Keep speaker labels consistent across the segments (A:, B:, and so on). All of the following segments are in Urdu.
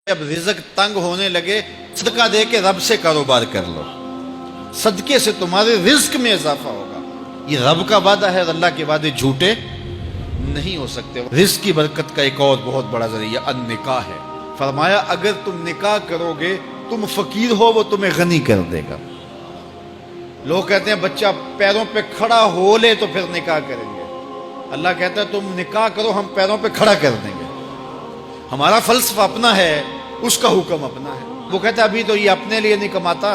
A: اب رزق تنگ ہونے لگے صدقہ دے کے رب سے کاروبار کر لو، صدقے سے تمہارے رزق میں اضافہ ہوگا۔ یہ رب کا وعدہ ہے اور اللہ کے وعدے جھوٹے نہیں ہو سکتے۔ رزق کی برکت کا ایک اور بہت بڑا ذریعہ النکاح ہے۔ فرمایا اگر تم نکاح کرو گے، تم فقیر ہو وہ تمہیں غنی کر دے گا۔ لوگ کہتے ہیں بچہ پیروں پہ کھڑا ہو لے تو پھر نکاح کریں گے۔ اللہ کہتا ہے تم نکاح کرو، ہم پیروں پہ کھڑا کر دیں گے۔ ہمارا فلسفہ اپنا ہے، اس کا حکم اپنا ہے۔ وہ کہتا ہے ابھی تو یہ اپنے لیے نہیں کماتا،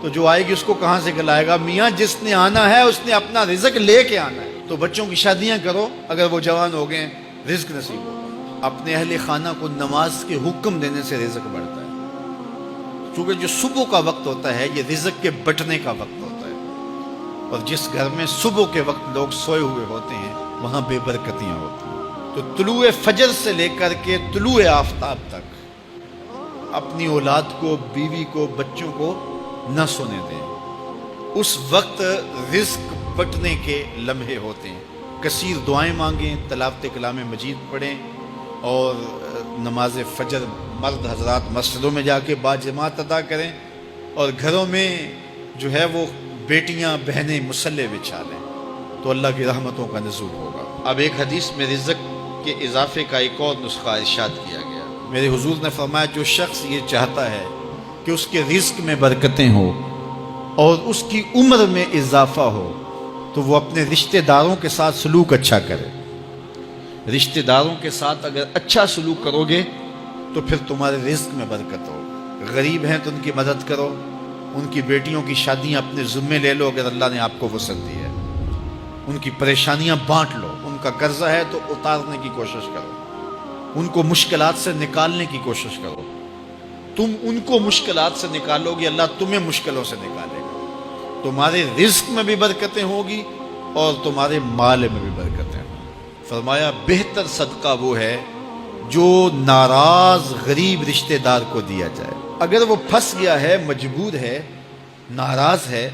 A: تو جو آئے گی اس کو کہاں سے کھلائے گا؟ میاں جس نے آنا ہے اس نے اپنا رزق لے کے آنا ہے۔ تو بچوں کی شادیاں کرو، اگر وہ جوان ہو گئے رزق نصیب ہو۔ اپنے اہل خانہ کو نماز کے حکم دینے سے رزق بڑھتا ہے، کیونکہ جو صبح کا وقت ہوتا ہے یہ رزق کے بٹنے کا وقت ہوتا ہے، اور جس گھر میں صبح کے وقت لوگ سوئے ہوئے ہوتے ہیں وہاں بے برکتیاں ہوتی ہیں۔ تو طلوع فجر سے لے کر کے طلوع آفتاب تک اپنی اولاد کو، بیوی کو، بچوں کو نہ سونے دیں۔ اس وقت رزق بٹنے کے لمحے ہوتے ہیں۔ کثیر دعائیں مانگیں، تلاوت کلام مجید پڑھیں، اور نماز فجر مرد حضرات مسجدوں میں جا کے باجماعت ادا کریں، اور گھروں میں جو ہے وہ بیٹیاں بہنیں مصلے بچھا لیں، تو اللہ کی رحمتوں کا نزول ہوگا۔ اب ایک حدیث میں رزق کے اضافے کا ایک اور نسخہ ارشاد کیا گیا۔ میرے حضور نے فرمایا جو شخص یہ چاہتا ہے کہ اس کے رزق میں برکتیں ہوں اور اس کی عمر میں اضافہ ہو، تو وہ اپنے رشتہ داروں کے ساتھ سلوک اچھا کرے۔ رشتہ داروں کے ساتھ اگر اچھا سلوک کرو گے تو پھر تمہارے رزق میں برکت ہو۔ غریب ہیں تو ان کی مدد کرو، ان کی بیٹیوں کی شادیاں اپنے ذمے لے لو اگر اللہ نے آپ کو وسعت دی ہے، ان کی پریشانیاں بانٹ لو، ان کا قرضہ ہے تو اتارنے کی کوشش کرو، ان کو مشکلات سے نکالنے کی کوشش کرو۔ تم ان کو مشکلات سے نکالو گے، اللہ تمہیں مشکلوں سے نکالے گا۔ تمہارے رزق میں بھی برکتیں ہوگی اور تمہارے مال میں بھی برکتیں ہوں۔ فرمایا بہتر صدقہ وہ ہے جو ناراض غریب رشتہ دار کو دیا جائے۔ اگر وہ پھنس گیا ہے، مجبور ہے، ناراض ہے،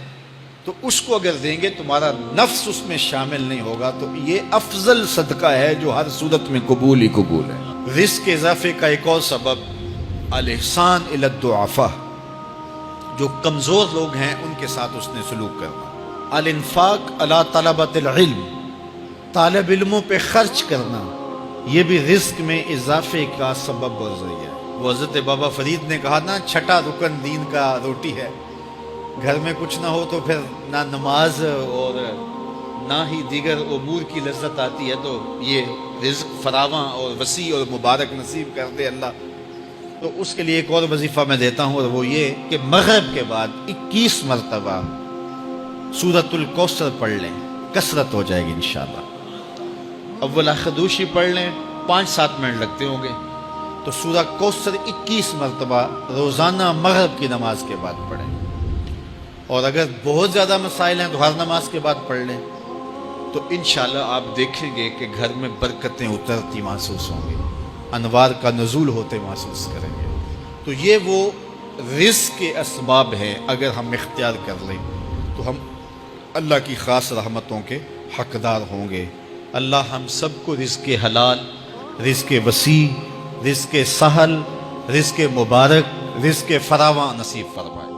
A: تو اس کو اگر دیں گے تمہارا نفس اس میں شامل نہیں ہوگا، تو یہ افضل صدقہ ہے جو ہر صورت میں قبول ہی قبول ہے۔ رزق کے اضافے کا ایک اور سبب الاحسان الی الضعفاء، جو کمزور لوگ ہیں ان کے ساتھ اس نے سلوک کرنا۔ الانفاق علی طلبۃ العلم، طالب علموں پہ خرچ کرنا، یہ بھی رزق میں اضافے کا سبب اور ذریعہ ہے۔ وہ حضرت بابا فرید نے کہا نا، چھٹا رکن دین کا روٹی ہے۔ گھر میں کچھ نہ ہو تو پھر نہ نماز اور نہ ہی دیگر امور کی لذت آتی ہے، تو یہ رزق فراواں اور وسیع اور مبارک نصیب کر دے اللہ۔ تو اس کے لیے ایک اور وظیفہ میں دیتا ہوں، اور وہ یہ کہ مغرب کے بعد 21 مرتبہ سورۃ الکوثر پڑھ لیں، کثرت ہو جائے گی انشاءاللہ۔ اول خدوشی پڑھ لیں، 5-7 منٹ لگتے ہوں گے، تو سورہ کوثر 21 مرتبہ روزانہ مغرب کی نماز کے بعد پڑھیں۔ اور اگر بہت زیادہ مسائل ہیں تو ہر نماز کے بعد پڑھ لیں، تو انشاءاللہ آپ دیکھیں گے کہ گھر میں برکتیں اترتی محسوس ہوں گی، انوار کا نزول ہوتے محسوس کریں گے۔ تو یہ وہ رزق کے اسباب ہیں، اگر ہم اختیار کر لیں تو ہم اللہ کی خاص رحمتوں کے حقدار ہوں گے۔ اللہ ہم سب کو رزق حلال، رزق وسیع، رزق سہل، رزق مبارک، رزق فراواں نصیب فرمائے۔